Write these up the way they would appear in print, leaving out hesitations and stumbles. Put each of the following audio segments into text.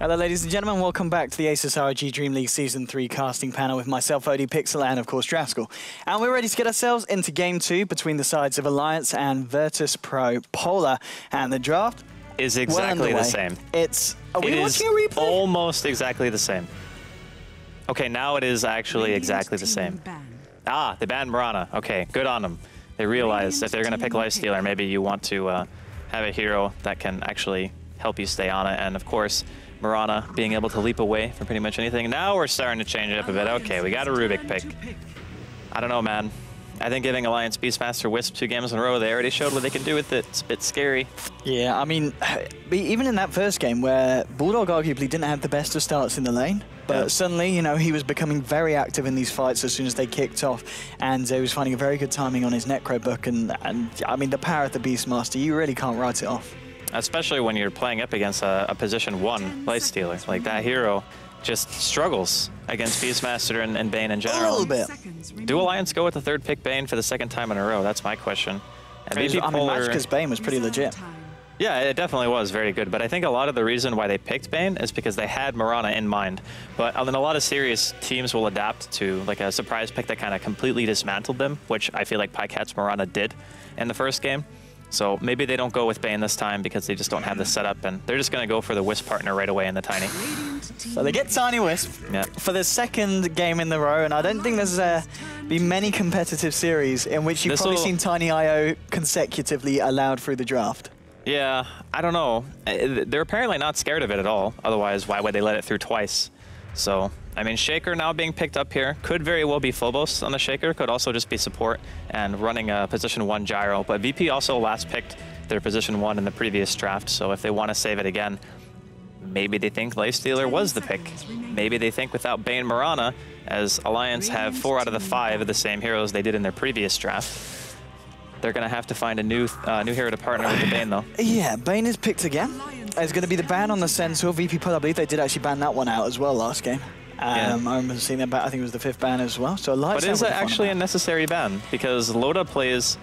Hello ladies and gentlemen, welcome back to the ASUS ROG DreamLeague Season 3 casting panel with myself, OD Pixel, and of course Draskell. And we're ready to get ourselves into Game 2 between the sides of Alliance and Virtus.Pro Polar. And the draft is exactly the same. Are we watching a replay? Almost exactly the same. Okay, now it is actually exactly the same. Ah, they banned Mirana. Okay, good on them. They realized if they're going to pick Lifestealer, maybe you want to have a hero that can actually help you stay on it. And of course, Mirana being able to leap away from pretty much anything. Now we're starting to change it up a bit. Okay, we got a Rubik pick. I don't know, man. I think giving Alliance Beastmaster Wisp 2 games in a row, they already showed what they can do with it. It's a bit scary. Yeah, I mean, even in that first game where Bulldog arguably didn't have the best of starts in the lane, but suddenly, you know, he was becoming very active in these fights as soon as they kicked off, and he was finding a very good timing on his Necro book, and I mean, the power of the Beastmaster, you really can't write it off. Especially when you're playing up against a position 1 Lifestealer. Like, that hero just struggles against Beastmaster and Bane in general. A little bit. Do Alliance go with the 3rd pick Bane for the 2nd time in a row? That's my question. And I mean, Magicka's Bane was pretty legit. Yeah, it definitely was very good, but I think a lot of the reason why they picked Bane is because they had Mirana in mind. But in a lot of serious teams will adapt to like a surprise pick that kind of completely dismantled them, which I feel like Pycat's Mirana did in the first game. So maybe they don't go with Bane this time because they just don't have the setup, and they're just going to go for the Wisp partner right away in the Tiny. So they get Tiny Wisp for the 2nd game in the row, and I don't think there's been many competitive series in which you've probably seen Tiny IO consecutively allowed through the draft. Yeah, I don't know. They're apparently not scared of it at all. Otherwise, why would they let it through twice? So, I mean, Shaker now being picked up here. Could very well be Phobos on the Shaker. Could also just be support and running a position 1 gyro. But VP also last picked their position 1 in the previous draft. So if they want to save it again, maybe they think Lifestealer was the pick. Maybe they think without Bane Mirana, as Alliance have 4 out of the 5 of the same heroes they did in their previous draft. They're going to have to find a new hero to partner with the Bane, though. Yeah, Bane is picked again. It's going to be the ban on the Centaur. VP Polar, I believe they did actually ban that one out as well last game. I remember seeing that ban. I think it was the 5th ban as well. So but is it actually a necessary ban? Because Loda plays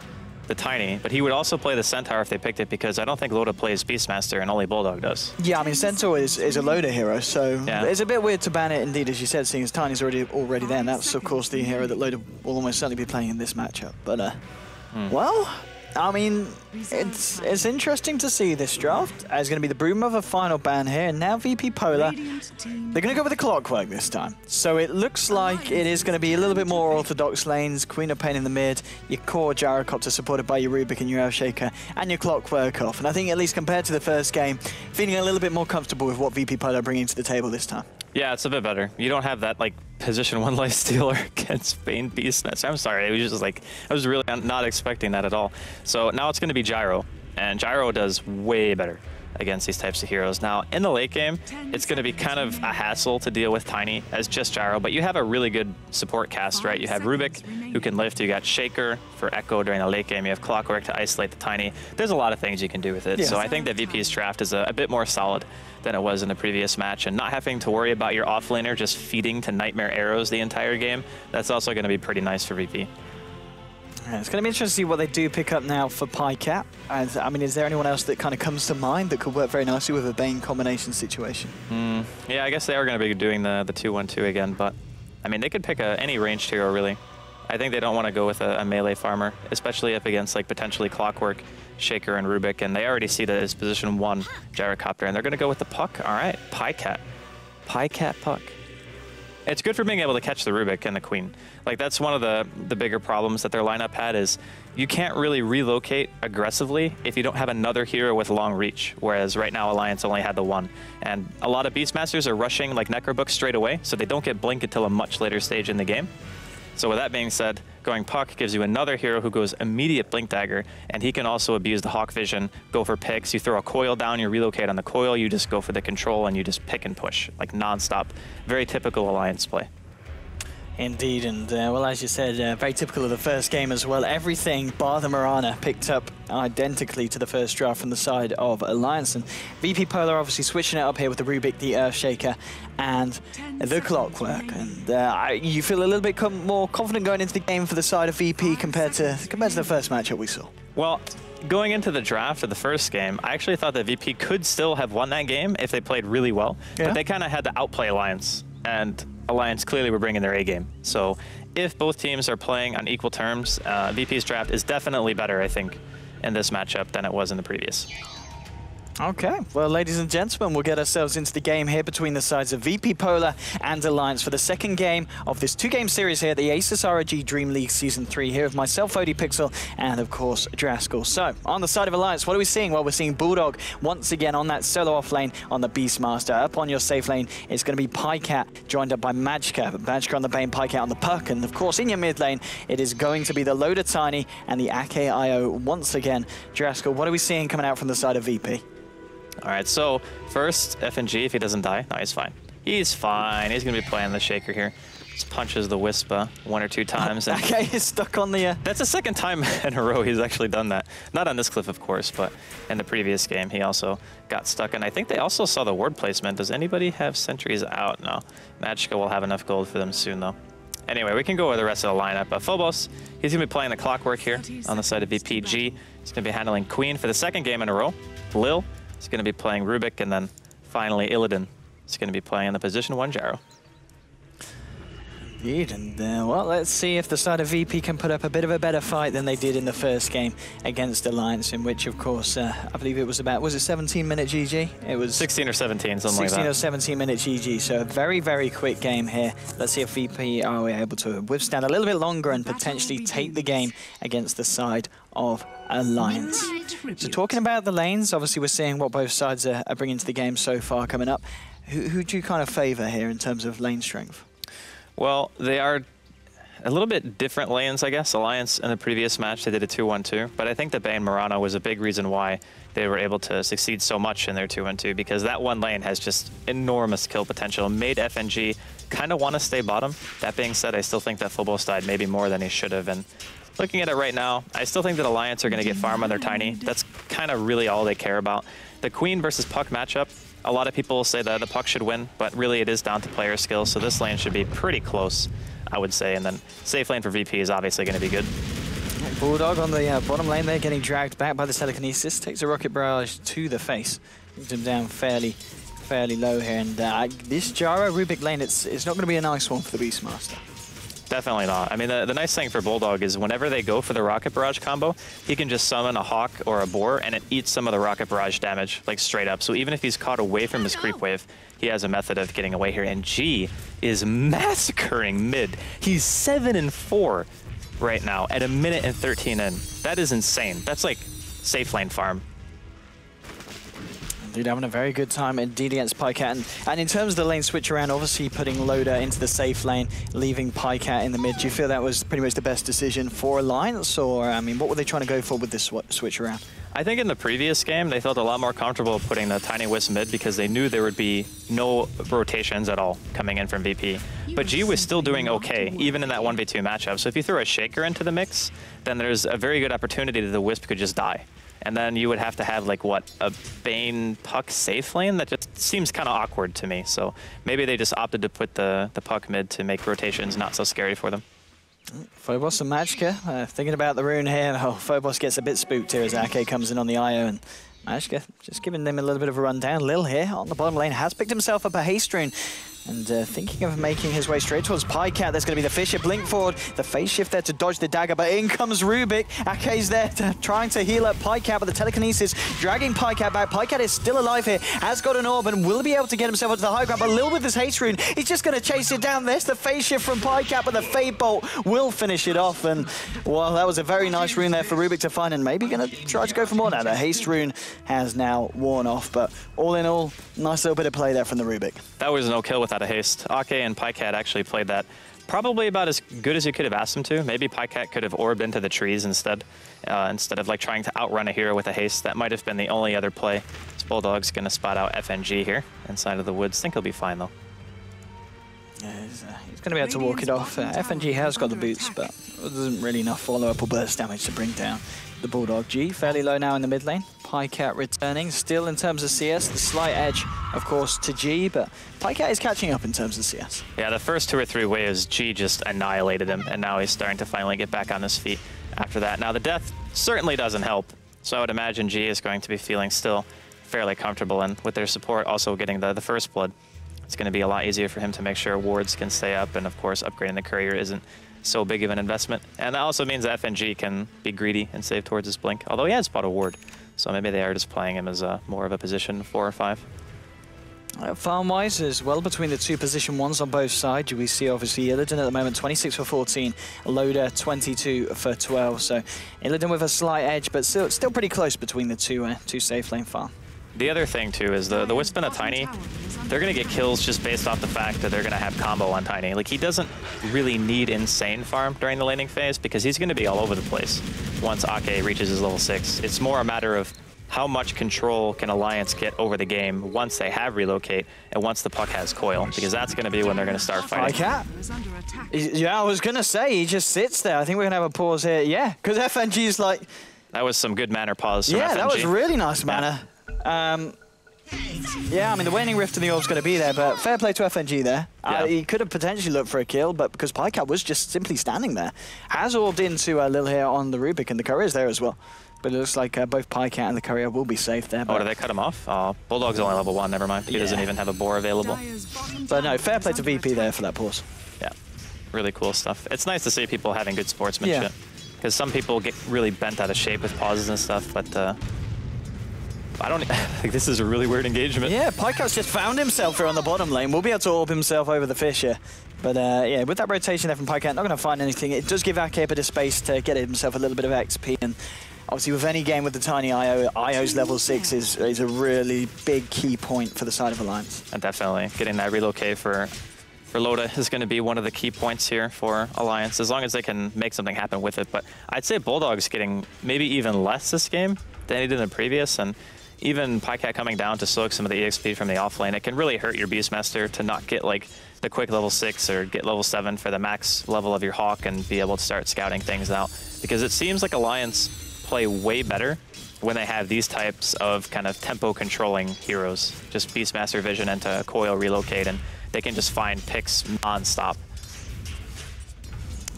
the Tiny, but he would also play the Centaur if they picked it, because I don't think Loda plays Beastmaster and only Bulldog does. Yeah, I mean, Centaur is a Loda hero, so it's a bit weird to ban it indeed, as you said, seeing as Tiny's already there, and that's, of course, the hero that Loda will almost certainly be playing in this matchup. But, well, I mean, it's interesting to see this draft. It's going to be the Broodmother final ban here, and now VP Polar, they're going to go with the Clockwork this time. So it looks like it is going to be a little bit more orthodox lanes, Queen of Pain in the mid, your core Gyrocopter supported by your Rubik and your Earthshaker, and your Clockwork off. And I think at least compared to the first game, feeling a little bit more comfortable with what VP Polar are bringing to the table this time. Yeah, it's a bit better. You don't have that, like, position 1 Lifestealer against Bane Beastmaster. I'm sorry, it was just like, I was really not expecting that at all. So now it's going to be Gyro, and Gyro does way better against these types of heroes. Now, in the late game, it's going to be kind of a hassle to deal with Tiny as just Gyro, but you have a really good support cast, right? You have Rubik, who can lift. You got Shaker for Echo during the late game. You have Clockwork to isolate the Tiny. There's a lot of things you can do with it. So I think that VP's draft is a bit more solid than it was in the previous match, and not having to worry about your offlaner just feeding to Nightmare Arrows the entire game, that's also going to be pretty nice for VP. Yeah, it's going to be interesting to see what they do pick up now for Pycat. I mean, is there anyone else that kind of comes to mind that could work very nicely with a Bane combination situation? Yeah, I guess they are going to be doing the 2-1-2 again, but I mean, they could pick any ranged hero, really. I think they don't want to go with a melee farmer, especially up against like potentially Clockwork, Shaker, and Rubik, and they already see that as position 1 Gyrocopter, and they're going to go with the Puck. All right, Pycat. Pycat Puck. It's good for being able to catch the Rubik and the Queen. Like, that's one of the bigger problems that their lineup had, is you can't really relocate aggressively if you don't have another hero with long reach, whereas right now Alliance only had the 1. And a lot of Beastmasters are rushing like Necrobook straight away, so they don't get Blink until a much later stage in the game. So with that being said, going Puck gives you another hero who goes immediate Blink Dagger, and he can also abuse the Hawk Vision, go for picks. You throw a coil down, you relocate on the coil, you just go for the control, and you just pick and push, like non-stop. Very typical Alliance play. Indeed, and well, as you said, very typical of the first game as well. Everything bar the Mirana picked up identically to the first draft from the side of Alliance. And VP Polar obviously switching it up here with the Rubik, the Earthshaker, and the Clockwork. And you feel a little bit more confident going into the game for the side of VP compared to the first matchup we saw. Well, going into the draft of the first game, I actually thought that VP could still have won that game if they played really well. Yeah. But they kind of had to outplay Alliance, and Alliance clearly were bringing their A game. So if both teams are playing on equal terms, VP's draft is definitely better, I think, in this matchup than it was in the previous. Okay, well, ladies and gentlemen, we'll get ourselves into the game here between the sides of VP Polar and Alliance for the second game of this two-game series here at the ASUS ROG DreamLeague Season 3 here with myself, ODPixel, and of course, Draskell. So, on the side of Alliance, what are we seeing? Well, we're seeing Bulldog once again on that solo off lane on the Beastmaster. Up on your safe lane is going to be Pycat, joined up by Magicka. Magicka on the Bane, Pycat on the Puck, and of course, in your mid lane, it is going to be the Loader Tiny and the Ake IO once again. Draskell, what are we seeing coming out from the side of VP? All right, so first, FNG, if he doesn't die, no, he's fine. He's fine. He's going to be playing the Shaker here. Just punches the Wisp 1 or 2 times. And okay, he's stuck on the... That's the second time in a row he's actually done that. Not on this cliff, of course, but in the previous game, he also got stuck. And I think they also saw the ward placement. Does anybody have sentries out? No. Magicka will have enough gold for them soon, though. Anyway, we can go with the rest of the lineup. Phobos, he's going to be playing the Clockwork here on the side of VPG. He's going to be handling Queen for the second game in a row. Lil is going to be playing Rubik, and then finally Illidan is going to be playing the position 1 Jaro. Indeed, and well, let's see if the side of VP can put up a bit of a better fight than they did in the first game against Alliance, in which, of course, I believe it was about, was it 17-minute GG? It was 16 or 17, something like that. 16 or 17-minute GG, so a very, very quick game here. Let's see if VP are able to withstand a little bit longer and potentially take the game against the side of Alliance. So talking about the lanes, obviously we're seeing what both sides are bringing to the game so far coming up. Who do you kind of favor here in terms of lane strength? Well, they are a little bit different lanes, I guess. Alliance in the previous match, they did a 2-1-2, but I think the Bane Murano was a big reason why they were able to succeed so much in their 2-1-2, because that one lane has just enormous kill potential, made FNG kind of want to stay bottom. That being said, I still think that Phobos died maybe more than he should have, and looking at it right now, I still think that Alliance are going to get farm on their Tiny. That's kind of really all they care about. The Queen versus Puck matchup, a lot of people say that the Puck should win, but really it is down to player skill, so this lane should be pretty close, I would say. And then safe lane for VP is obviously going to be good. Bulldog on the bottom lane there, getting dragged back by the telekinesis, takes a rocket barrage to the face, brings him down fairly low here. And this Jaro Rubik lane, it's not going to be a nice one for the Beastmaster. Definitely not. I mean, the nice thing for Bulldog is whenever they go for the Rocket Barrage combo, he can just summon a Hawk or a Boar, and it eats some of the Rocket Barrage damage, like straight up. So even if he's caught away from his creep wave, he has a method of getting away here. And G is massacring mid. He's 7-4 right now at 1 minute and 13 in. That is insane. That's like safe lane farm. Indeed, having a very good time indeed against Pycat. And in terms of the lane switch around, obviously putting Loader into the safe lane, leaving Pycat in the mid, do you feel that was pretty much the best decision for Alliance? Or, I mean, what were they trying to go for with this switch around? I think in the previous game, they felt a lot more comfortable putting the Tiny Wisp mid because they knew there would be no rotations at all coming in from VP. But G was still doing okay, even in that 1v2 matchup. So if you throw a Shaker into the mix, then there's a very good opportunity that the Wisp could just die. And then you would have to have, like, what, a Bane Puck safe lane? That just seems kind of awkward to me. So maybe they just opted to put the Puck mid to make rotations not so scary for them. Phobos and Magicka, thinking about the rune here. Oh, Phobos gets a bit spooked here as Ake comes in on the IO, and Magicka just giving them a little bit of a rundown. Lil here on the bottom lane has picked himself up a haste rune, and thinking of making his way straight towards Pycat. There's going to be the Fisher blink forward, the phase shift there to dodge the dagger, but in comes Rubik. Ake's there trying to heal up Pycat, but the telekinesis dragging Pycat back. Pycat is still alive here, has got an orb, and will be able to get himself onto the high ground, but Lil with his haste rune, he's just going to chase it down. There's the phase shift from Pycat, but the Fade Bolt will finish it off, and well, that was a very nice rune there for Rubik to find, and maybe going to try to go for more now. The haste rune has now worn off, but all in all, nice little bit of play there from the Rubik. That was no kill without a haste. Ake and Pycat actually played that probably about as good as you could have asked him to. Maybe Pycat could have orbed into the trees instead of like trying to outrun a hero with a haste. That might have been the only other play. This Bulldog's going to spot out FNG here inside of the woods. Think he'll be fine though. Yeah, he's going to be able to walk it off. FNG has got the boots, but there isn't really enough follow-up or burst damage to bring down the Bulldog. G fairly low now in the mid lane. Pycat returning. Still in terms of CS, the slight edge, of course, to G, but Pycat is catching up in terms of CS. Yeah, the first 2 or 3 waves, G just annihilated him, and now he's starting to finally get back on his feet after that. Now, the death certainly doesn't help. So I would imagine G is going to be feeling still fairly comfortable, and with their support also getting the first blood, it's going to be a lot easier for him to make sure wards can stay up, and of course upgrading the courier isn't so big of an investment. And that also means that FNG can be greedy and save towards his blink, although he has spot a ward, so maybe they are just playing him as more of a position 4 or 5. Farm-wise as well, between the two position ones on both sides, we see obviously Illidan at the moment 26 for 14, Loader 22 for 12. So Illidan with a slight edge, but still pretty close between the two safe lane farm. The other thing too is the Wisp and a Tiny, they're going to get kills just based off the fact that they're going to have combo on Tiny. Like, he doesn't really need insane farm during the laning phase because he's going to be all over the place once Ake reaches his level 6. It's more a matter of how much control can Alliance get over the game once they have relocate and once the puck has coil, because that's going to be when they're going to start fighting. Yeah, I was going to say, he just sits there. I think we're going to have a pause here. Yeah, because FNG's like... That was some good manner pause from FNG. FNG. That was really nice manner. Yeah, I mean, the Waning Rift and the Orb's going to be there, but fair play to FNG there. He could have potentially looked for a kill, but because Pycat was just simply standing there. Has orbed into Lil here on the Rubik, and the Courier's there as well. But it looks like both Pycat and the Courier will be safe there. Oh, did they cut him off? Oh, Bulldog's only level 1, never mind. He doesn't even have a boar available. But no, fair play to VP there for that pause. Yeah, really cool stuff. It's nice to see people having good sportsmanship. Because some people get really bent out of shape with pauses and stuff, but I don't think this is a really weird engagement. Yeah, Pycat's just found himself here on the bottom lane. We'll be able to orb himself over the fish here. But yeah, with that rotation there from Pycat, not going to find anything. It does give Ake a bit of space to get himself a little bit of XP. And obviously with any game with the tiny IO's level 6 is a really big key point for the side of Alliance. And definitely getting that relocate for Loda is going to be one of the key points here for Alliance, as long as they can make something happen with it. But I'd say Bulldog's getting maybe even less this game than he did in the previous, and even Pycat coming down to soak some of the EXP from the offlane, it can really hurt your Beastmaster to not get like the quick level 6 or get level 7 for the max level of your Hawk and be able to start scouting things out. Because it seems like Alliance play way better when they have these types of kind of tempo controlling heroes. Just Beastmaster vision into coil relocate, and they can just find picks non-stop.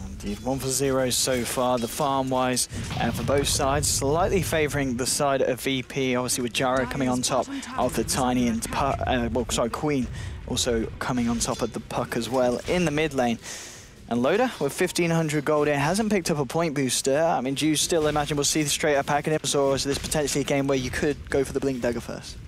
Indeed, 1 for 0 so far, the farm-wise for both sides, slightly favouring the side of VP, obviously with Gyro coming on top of the Tiny and Queen also coming on top of the Puck as well in the mid lane. And Loda with 1,500 gold here hasn't picked up a point booster. I mean, do you still imagine we'll see the straight up Academics, or is this potentially a game where you could go for the Blink Dagger first?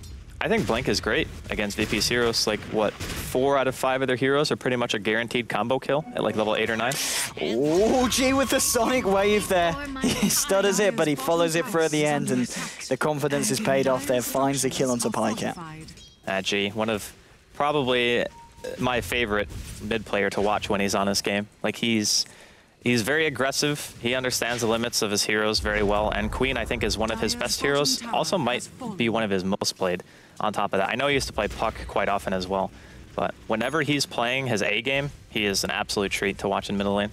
I think Blink is great against VP's heroes. Like, what, 4 out of 5 of their heroes are pretty much a guaranteed combo kill at like level 8 or 9. Oh, G with the Sonic Wave there. He stutters it, but he follows it through the end, and the confidence is paid off there. Finds the kill onto Pycat. G, one of probably my favorite mid player to watch when he's on this game. Like, he's very aggressive. He understands the limits of his heroes very well, and Queen, I think, is one of his best heroes. Also might be one of his most played on top of that. I know he used to play Puck quite often as well, but whenever he's playing his A game, he is an absolute treat to watch in middle lane.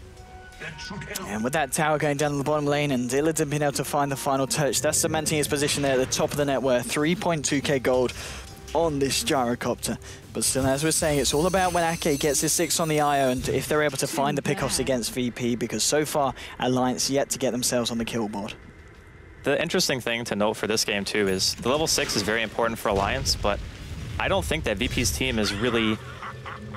And with that tower going down in the bottom lane and Illidan being able to find the final touch, that's cementing his position there at the top of the net worth. 3.2k gold on this gyrocopter. But still, as we're saying, it's all about when Ake gets his 6 on the IO and if they're able to find the pickoffs against VP, because so far, Alliance yet to get themselves on the kill board. The interesting thing to note for this game, too, is the level 6 is very important for Alliance, but I don't think that VP's team is really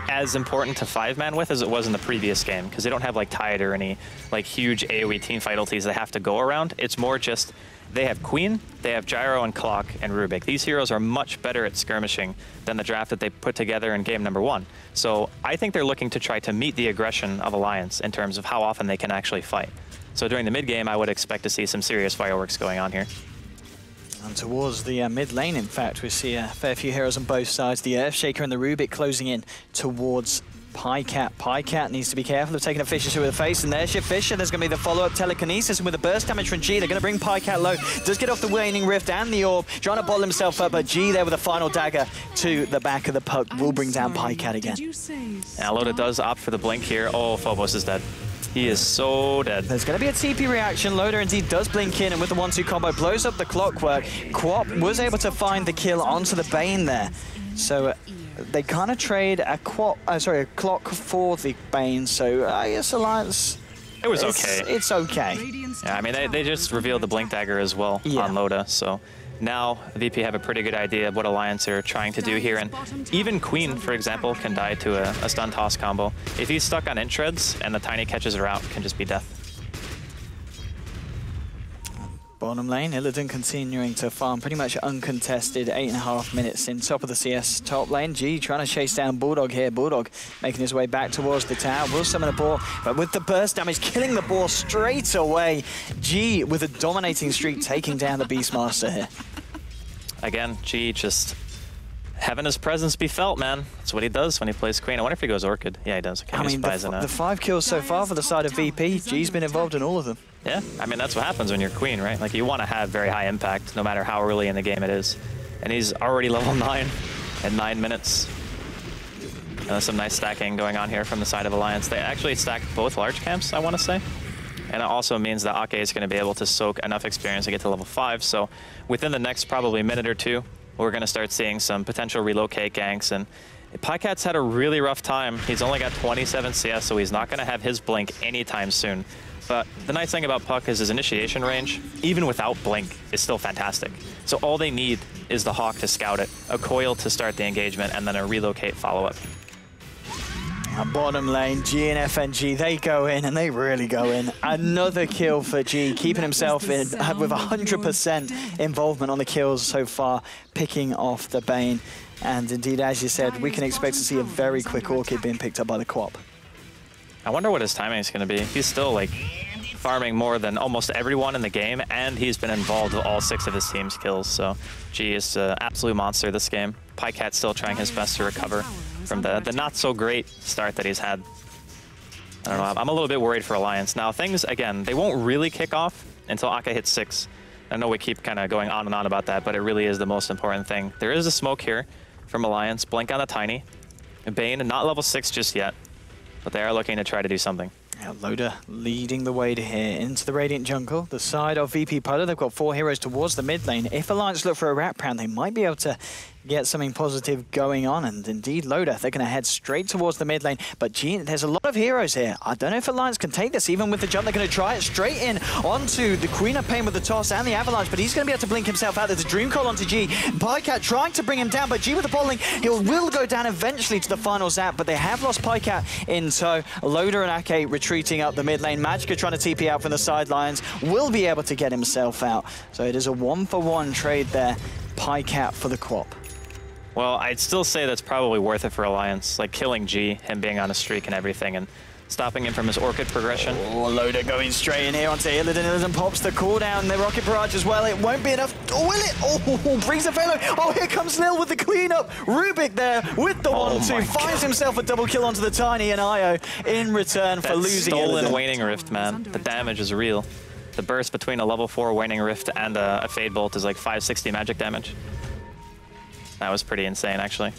as important to 5-man with as it was in the previous game, because they don't have like Tide or any like huge AoE teamfight ultis they have to go around. It's more just they have Queen, they have Gyro and Clock and Rubik. These heroes are much better at skirmishing than the draft that they put together in game number 1. So I think they're looking to try to meet the aggression of Alliance in terms of how often they can actually fight. So during the mid game, I would expect to see some serious fireworks going on here. And towards the mid lane, in fact, we see a fair few heroes on both sides. The Earthshaker and the Rubik closing in towards Pycat. Pycat needs to be careful of taking a Fisher to the face, and there's your Fisher. There's going to be the follow-up telekinesis, and with the burst damage from G, they're going to bring Pycat low. Does get off the Waning Rift and the Orb, trying to bottle himself up, but G there with a final dagger to the back of the Puck will bring down Pycat again. Now Loda does opt for the blink here. Oh, Phobos is dead. He is so dead. There's going to be a TP reaction. Loader indeed does blink in, and with the 1-2 combo, blows up the Clockwork. Quap was able to find the kill onto the Bane there. So they kind of trade a clock for the Bane. So I guess Alliance It was okay. It's okay. Yeah, I mean, they just revealed the Blink Dagger as well on Loda, so now VP have a pretty good idea of what Alliance are trying to do here, and even Queen, for example, can die to a stun toss combo. If he's stuck on int treads and the Tiny catches her out, can just be death. Bottom lane, Illidan continuing to farm pretty much uncontested, 8.5 minutes in top of the CS top lane. G trying to chase down Bulldog here. Bulldog making his way back towards the tower. Will summon a boar, but with the burst damage, killing the boar straight away. G with a dominating streak, taking down the Beastmaster here. Again, G just having his presence be felt, man. That's what he does when he plays Queen. I wonder if he goes Orchid. Yeah, he does. Okay, I mean, the 5 kills so far for the side of VP, G's been involved in all of them. Yeah, I mean, that's what happens when you're Queen, right? Like, you want to have very high impact, no matter how early in the game it is. And he's already level 9 at 9 minutes. And there's some nice stacking going on here from the side of Alliance. They actually stacked both large camps, I want to say. And it also means that Ake is going to be able to soak enough experience to get to level 5. So within the next probably minute or two, we're going to start seeing some potential relocate ganks. And Pycat's had a really rough time. He's only got 27 CS, so he's not going to have his blink anytime soon. But the nice thing about Puck is his initiation range, even without blink, is still fantastic. So all they need is the Hawk to scout it, a coil to start the engagement, and then a relocate follow-up. Bottom lane, G and FNG, they go in, and they really go in. Another kill for G, keeping himself in with 100% involvement on the kills so far, picking off the Bane. And indeed, as you said, we can expect to see a very quick Orchid being picked up by the Quap. I wonder what his timing is going to be. He's still, like, farming more than almost everyone in the game, and he's been involved with all 6 of his team's kills. So G is an absolute monster this game. Pycat's still trying his best to recover from the not-so-great start that he's had. I don't know, I'm a little bit worried for Alliance. Now, things, again, they won't really kick off until Ake hits 6. I know we keep kind of going on and on about that, but it really is the most important thing. There is a smoke here from Alliance. Blink on the Tiny. Bane, not level 6 just yet, but they are looking to try to do something. Yeah, Loda leading the way to here into the Radiant jungle. The side of VP Polar, they've got 4 heroes towards the mid lane. If Alliance look for a wrap round, they might be able to get something positive going on. And indeed, Loda, they're going to head straight towards the mid lane. But G, there's a lot of heroes here. I don't know if Alliance can take this. Even with the jump, they're going to try it straight in onto the Queen of Pain with the toss and the avalanche. But he's going to be able to blink himself out. There's a dream call onto G. Pycat trying to bring him down, but G with the bottling, he will go down eventually to the final zap. But they have lost Pycat in tow. Loda and Ake retreating up the mid lane. Magicka trying to TP out from the sidelines, will be able to get himself out. So it is a 1-for-1 trade there. Pycat for the Quap. Well, I'd still say that's probably worth it for Alliance, like killing G, him being on a streak and everything, and stopping him from his Orchid progression. Oh, Loda going straight in here onto Illidan. Illidan pops the cooldown, the Rocket Barrage as well. It won't be enough. Oh, will it? Oh, brings the failure. Oh, here comes Lil with the cleanup. Rubik there with the 1-2. Finds himself a double kill onto the Tiny and Io in return for losing stolen Illidan. Waning Rift, man. The damage is real. The burst between a level 4 Waning Rift and a Fade Bolt is like 560 magic damage. That was pretty insane, actually.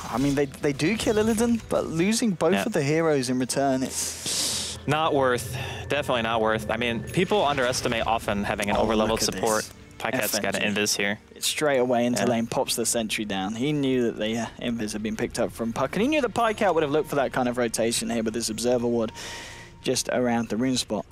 I mean, they do kill Illidan, but losing both of the heroes in return, it's... Not worth. Definitely not worth. I mean, people underestimate often having an over-leveled support. Pycat's got an invis here. It's straight away into lane, pops the sentry down. He knew that the invis had been picked up from Puck, and he knew that Pycat would have looked for that kind of rotation here with his Observer Ward just around the rune spot.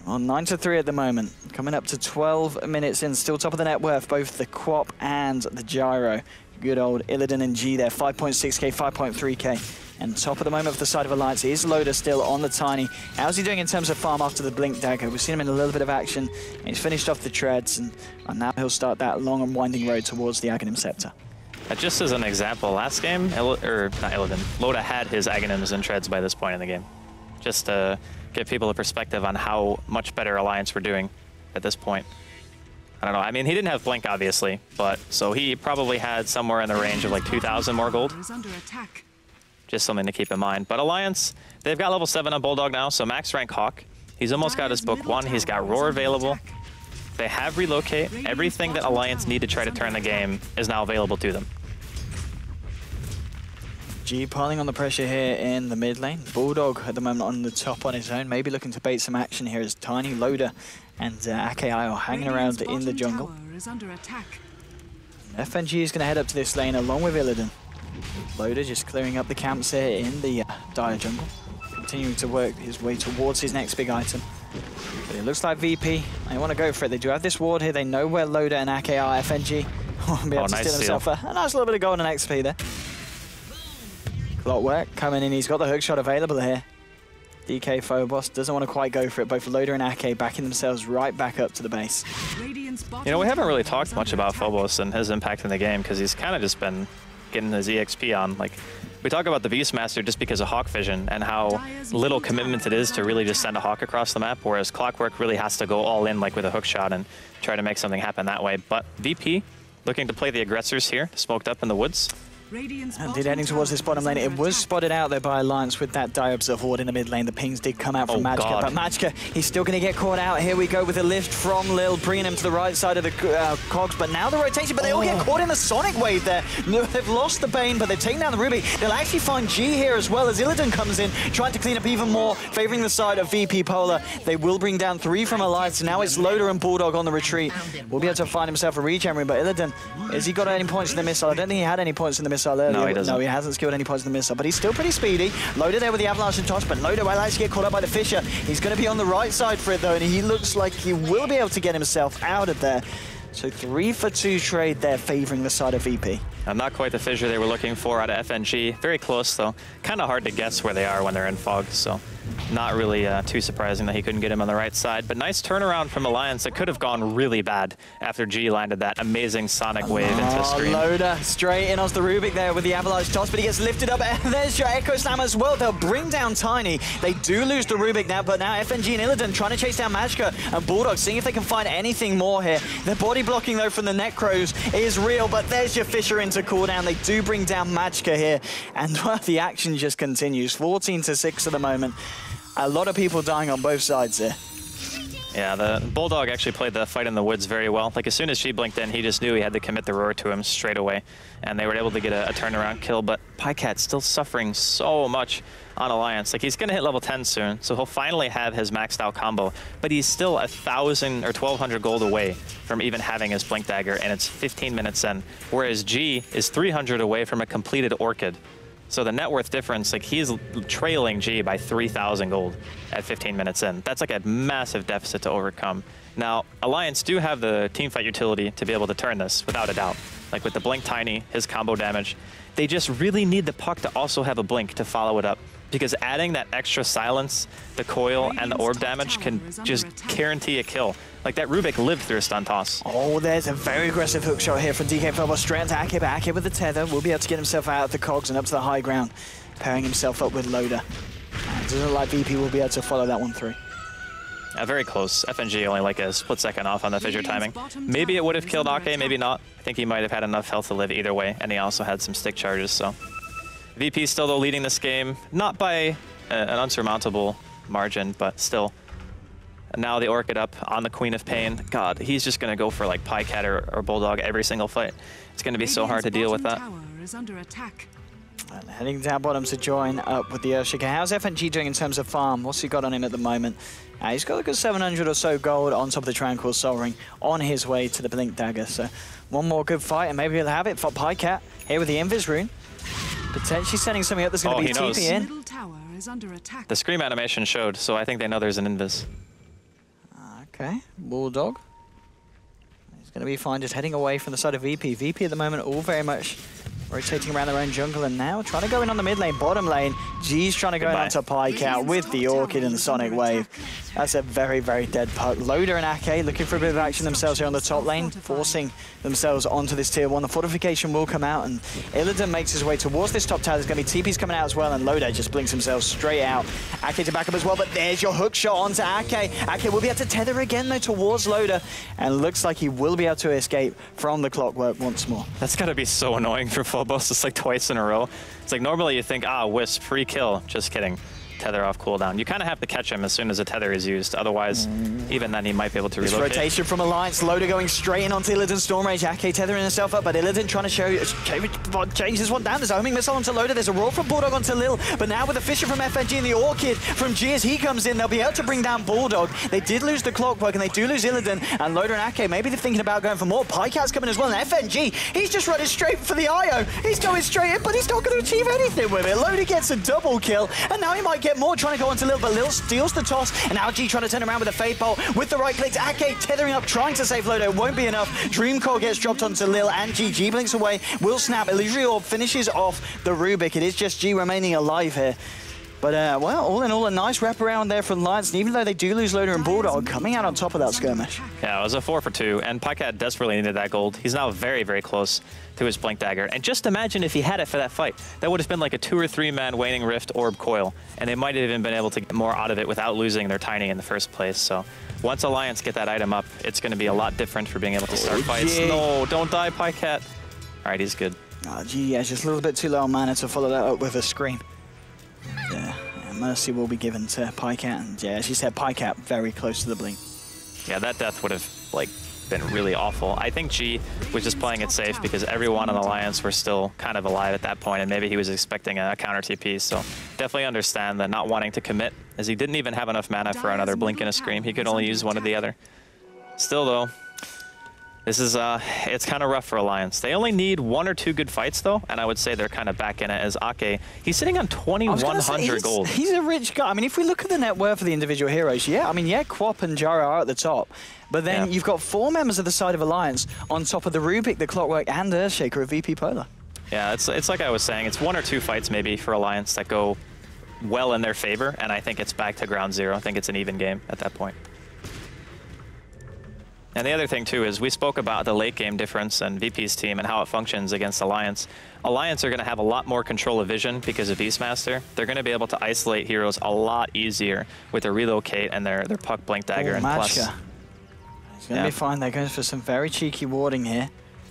On 9-3 at the moment, coming up to 12 minutes in, still top of the net worth, both the Quap and the Gyro. Good old Illidan and G there, 5.6k, 5.3k. And top of the moment for the side of Alliance is Loda still on the Tiny. How's he doing in terms of farm after the Blink Dagger? We've seen him in a little bit of action. He's finished off the treads, and now he'll start that long and winding road towards the Aghanim Scepter. Just as an example, last game, not Illidan, Loda had his Aghanims and treads by this point in the game. Just to give people a perspective on how much better Alliance were doing at this point. I don't know. I mean, he didn't have Blink, obviously, but so he probably had somewhere in the range of like 2,000 more gold. Just something to keep in mind. But Alliance, they've got level 7 on Bulldog now, so max rank Hawk. He's almost got his book 1. He's got Roar available. They have Relocate. Everything that Alliance need to try to turn the game is now available to them. G piling on the pressure here in the mid lane. Bulldog at the moment on the top on his own, maybe looking to bait some action here as Tiny, Loda and Ake are hanging around in the jungle. FNG is going to head up to this lane along with Illidan. Loda just clearing up the camps here in the dire jungle. continuing to work his way towards his next big item. But it looks like VP, they want to go for it. They do have this ward here. They know where Loda and Ake are. FNG will be able to steal himself a nice little bit of golden XP there. Clockwork coming in. He's got the hook shot available here. DK Phobos doesn't want to quite go for it. Both Loda and Ake backing themselves right back up to the base. You know, we haven't really talked much about Phobos and his impact in the game because he's kind of just been getting his EXP on. Like, we talk about the Beastmaster just because of Hawk Vision and how little commitment it is to really just send a Hawk across the map, whereas Clockwork really has to go all in like with a hook shot and try to make something happen that way. But VP looking to play the aggressors here, smoked up in the woods. Indeed, heading towards this bottom lane. It was spotted out there by Alliance with that Die Observe ward in the mid lane. The pings did come out from Magicka, but Magicka, he's still going to get caught out. Here we go with a lift from Lil, bringing him to the right side of the cogs, but now the rotation, but they all get caught in the Sonic Wave there. No, they've lost the Bane, but they've taken down the Ruby. They'll actually find G here as well as Illidan comes in, trying to clean up even more, favoring the side of VP Polar. They will bring down 3 from Alliance. Now it's Loda and Bulldog on the retreat. Will be able to find himself a regen room, but Illidan, has he got any points in the missile? I don't think he had any points in the missile earlier. No, he doesn't. No, he hasn't skilled any points in the missile, but he's still pretty speedy. Loda there with the Avalanche and Toss, but Loda will actually get caught up by the Fissure. He's going to be on the right side for it, though, and he looks like he will be able to get himself out of there. So 3 for 2 trade there, favoring the side of VP. Not quite the fissure they were looking for out of FNG. Very close, though. Kind of hard to guess where they are when they're in fog, so not really too surprising that he couldn't get him on the right side. But nice turnaround from Alliance. It could have gone really bad after G landed that amazing Sonic Wave into the screen. Loda straight in onto the Rubik there with the Avalanche Toss, but he gets lifted up. And there's your Echo Slam as well. They'll bring down Tiny. They do lose the Rubik now, but now FNG and Illidan trying to chase down Magicka and Bulldog, seeing if they can find anything more here. The body blocking, though, from the Necros is real, but there's your Fissure into cooldown. They do bring down Magicka here, and the action just continues. 14-6 at the moment. A lot of people dying on both sides here. Yeah, the Bulldog actually played the fight in the woods very well. Like, as soon as she blinked in, he just knew he had to commit the roar to him straight away, and they were able to get a turnaround kill. But Pycat still suffering so much on Alliance. Like, he's going to hit level 10 soon, so he'll finally have his maxed out combo, but he's still 1,000 or 1,200 gold away from even having his Blink Dagger, and it's 15 minutes in, whereas G is 300 away from a completed Orchid. So the net worth difference, like, he's trailing G by 3,000 gold at 15 minutes in. That's like a massive deficit to overcome. Now, Alliance do have the teamfight utility to be able to turn this, without a doubt. Like with the Blink Tiny, his combo damage. They just really need the Puck to also have a Blink to follow it up, because adding that extra silence, the coil, and the orb damage can just guarantee a kill. Like, that Rubik lived through a stun toss. Oh, there's a very aggressive hook shot here from DK Phobos straight into Ake, but Ake with the tether will be able to get himself out of the cogs and up to the high ground, pairing himself up with Loda. It doesn't look like VP will be able to follow that one through. Very close. FNG only like a split second off on the fissure timing. Maybe it would have killed Ake, maybe not. I think he might have had enough health to live either way, and he also had some stick charges, so. VP still, though, leading this game, not by an unsurmountable margin, but still. And now the Orchid up on the Queen of Pain. God, he's just going to go for like Pycat or Bulldog every single fight. It's going to be so hard to deal with that. And heading down bottom to join up with the Earthshaker. How's FNG doing in terms of farm? What's he got on him at the moment? He's got a good 700 or so gold on top of the Tranquil Soul Ring on his way to the Blink Dagger. So one more good fight and maybe he'll have it for Pycat here with the Invis Rune. Potentially setting something up that's going to be TP in. The Scream animation showed, so I think they know there's an Invis. Okay, Bulldog. He's going to be fine, just heading away from the side of VP. VP at the moment all very much rotating around their own jungle, and now trying to go in on the mid lane, bottom lane. G's trying to go in onto Pycat with the Orchid and the Sonic Wave. That's a very, very dead Puck. Loda and Ake looking for a bit of action themselves here on the top lane, forcing themselves onto this tier 1. The fortification will come out, and Illidan makes his way towards this top tower. There's going to be TPs coming out as well, and Loda just blinks himself straight out. Ake to back up as well, but there's your hook shot onto Ake. Ake will be able to tether again, though, towards Loda, and looks like he will be able to escape from the Clockwork once more. That's got to be so annoying for Phobos. It's like twice in a row. It's like normally you think, Wisp, free kill. Just kidding. Tether off cooldown. You kind of have to catch him as soon as a tether is used. Otherwise, even then he might be able to relocate. This rotation from Alliance. Loda going straight in onto Illidan's Storm Rage. Ake tethering herself up, but Illidan trying to change this one down. There's a homing missile onto Loda. There's a roar from Bulldog onto Lil. But now with the Fissure from FNG and the Orchid from G as he comes in, they'll be able to bring down Bulldog. They did lose the Clockwork and they do lose Illidan. And Loda and Ake, maybe they're thinking about going for more. Pycat's coming as well. And FNG, he's just running straight for the IO. He's going straight in, but he's not going to achieve anything with it. Loda gets a double kill, and now he might get get more, trying to go onto Lil, but Lil steals the toss, and now G trying to turn around with a Fade Bolt with the right clicks. Ake tethering up, trying to save Lodo, won't be enough. Dream Core gets dropped onto Lil, and G blinks away, will snap. Illusory Orb finishes off the Rubik. It is just G remaining alive here. But, well, all in all, a nice wraparound there for Alliance, and even though they do lose Loader and Bulldog, coming out on top of that skirmish. Yeah, it was a 4 for 2, and Pycat desperately needed that gold. He's now very, very close to his Blink Dagger. And just imagine if he had it for that fight. That would have been like a 2 or 3 man Waning Rift Orb Coil, and they might have even been able to get more out of it without losing their Tiny in the first place. So once Alliance get that item up, it's going to be a lot different for being able to start fights. No, don't die, Pycat. All right, he's good. Oh, G, yeah, just a little bit too low on mana to follow that up with a Scream. Yeah. Mercy will be given to Pycat, and yeah, as you said, Pycat very close to the blink. Yeah, that death would have like been really awful. I think G was just playing it safe because everyone on Alliance were still kind of alive at that point, and maybe he was expecting a counter TP. So definitely understand that not wanting to commit, as he didn't even have enough mana for another blink and a Scream. He could only use one or the other. Still though, this is, it's kind of rough for Alliance. They only need 1 or 2 good fights, though, and I would say they're kind of back in it as Ake. He's sitting on 2,100 gold. He's a rich guy. I mean, if we look at the net worth of the individual heroes, yeah, I mean, yeah, Quap and Jara are at the top, but then you've got 4 members of the side of Alliance on top of the Rubik, the Clockwork, and the Earthshaker of VP Polar. Yeah, it's like I was saying, it's 1 or 2 fights maybe for Alliance that go well in their favor, and I think it's back to ground zero. I think it's an even game at that point. And the other thing, too, is we spoke about the late game difference and VP's team and how it functions against Alliance. Alliance are going to have a lot more control of vision because of Beastmaster. They're going to be able to isolate heroes a lot easier with their relocate and their puck blink dagger and plus. It's going to be fine. They're going for some very cheeky warding here.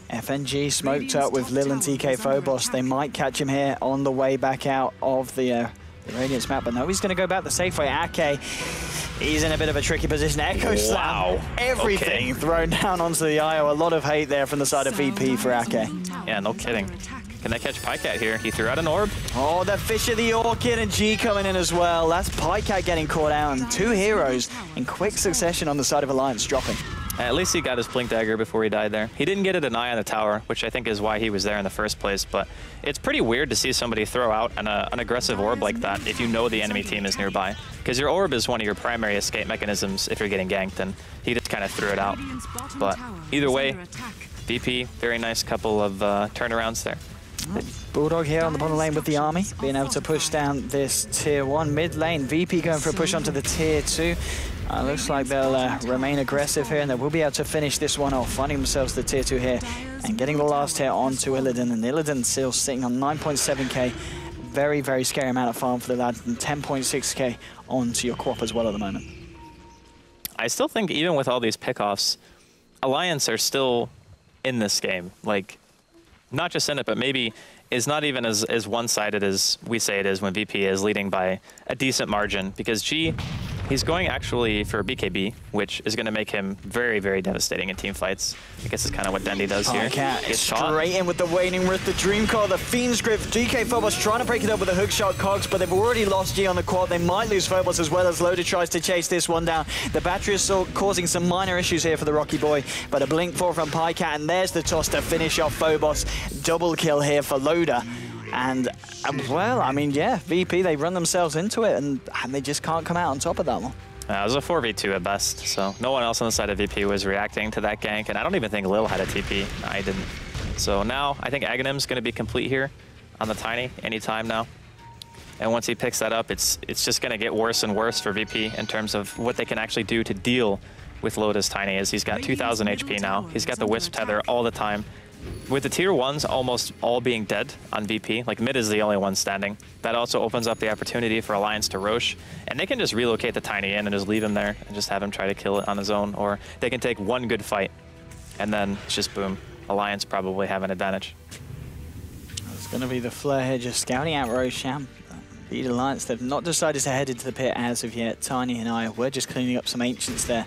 FNG smoked up with Lil and TK Phobos. They might catch him here on the way back out of the Radiance map, but no, he's going to go back the safe way. Ake, he's in a bit of a tricky position. Echo Slam, everything thrown down onto the IO. A lot of hate there from the side of VP for Ake. Yeah, no kidding. Can they catch Pycat here? He threw out an orb. Oh, the Fish of the Orchid and G coming in as well. That's Pycat getting caught out, and 2 heroes in quick succession on the side of Alliance dropping. At least he got his Blink Dagger before he died there. He didn't get a deny on the tower, which I think is why he was there in the first place, but it's pretty weird to see somebody throw out an aggressive orb like that if you know the enemy team is nearby. Because your orb is one of your primary escape mechanisms if you're getting ganked, and he just kind of threw it out. But either way, VP, very nice couple of turnarounds there. Bulldog here on the bottom lane with the army, being able to push down this tier 1 mid lane. VP going for a push onto the tier 2. Looks like they'll remain aggressive here, and they will be able to finish this one off, finding themselves the tier 2 here and getting the last hit onto Illidan. And Illidan still sitting on 9.7k. Very, very scary amount of farm for the lad, and 10.6k onto your Quap as well at the moment. I still think even with all these pickoffs, Alliance are still in this game. Like, not just in it, but maybe is not even as one-sided as we say it is when VP is leading by a decent margin, because G, he's going actually for BKB, which is going to make him very, very devastating in team fights. I guess it's kind of what Dendy does here. Gets straight in with the Waning Rift, the Dream Core, the Fiend's Grip. DK Phobos trying to break it up with a hookshot Cogs, but they've already lost G on the quad. They might lose Phobos as well as Loader tries to chase this one down. The battery is still causing some minor issues here for the Rocky Boy, but a Blink 4 from Pycat, and there's the toss to finish off Phobos. Double kill here for Loader. And, well, I mean, yeah, VP, they run themselves into it, and they just can't come out on top of that one. It was a 4v2 at best, so no one else on the side of VP was reacting to that gank, and I don't even think Lil had a TP. No, I didn't. So now I think Aghanim's going to be complete here on the Tiny anytime now. And once he picks that up, it's just going to get worse and worse for VP in terms of what they can actually do to deal with Loda's Tiny, as he's got 2,000 HP now. He's got the Wisp Tether all the time. With the tier 1s almost all being dead on VP, like mid is the only one standing, that also opens up the opportunity for Alliance to Roche, and they can just relocate the Tiny in and just leave him there and just have him try to kill it on his own, or they can take one good fight and then it's just boom. Alliance probably have an advantage. It's going to be the Flare here just scouting out Rosham. The Alliance, they've not decided to head into the pit as of yet. Tiny and I, we're just cleaning up some Ancients there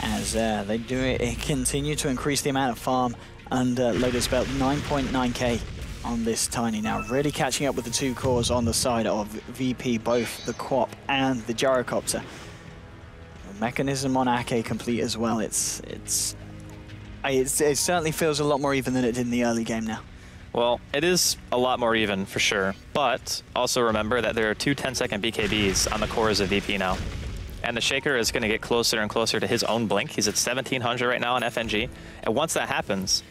as they do it, continue to increase the amount of farm. And Loda's belt 9.9k on this Tiny now, really catching up with the 2 cores on the side of VP, both the Quap and the Gyrocopter. The mechanism on Ake complete as well. It certainly feels a lot more even than it did in the early game now. Well, it is a lot more even, for sure. But also remember that there are two 10-second BKBs on the cores of VP now. And the Shaker is going to get closer and closer to his own blink. He's at 1700 right now on FNG. And once that happens,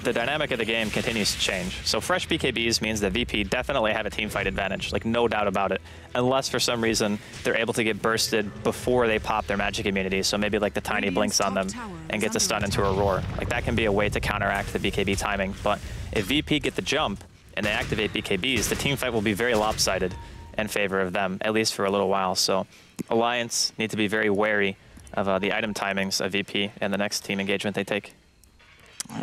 the dynamic of the game continues to change. So fresh BKBs means that VP definitely have a team fight advantage, like no doubt about it. Unless for some reason they're able to get bursted before they pop their magic immunity. So maybe like the tiny blinks on them and get the stun into a roar. Like that can be a way to counteract the BKB timing. But if VP get the jump and they activate BKBs, the team fight will be very lopsided in favor of them, at least for a little while. So Alliance need to be very wary of the item timings of VP and the next team engagement they take.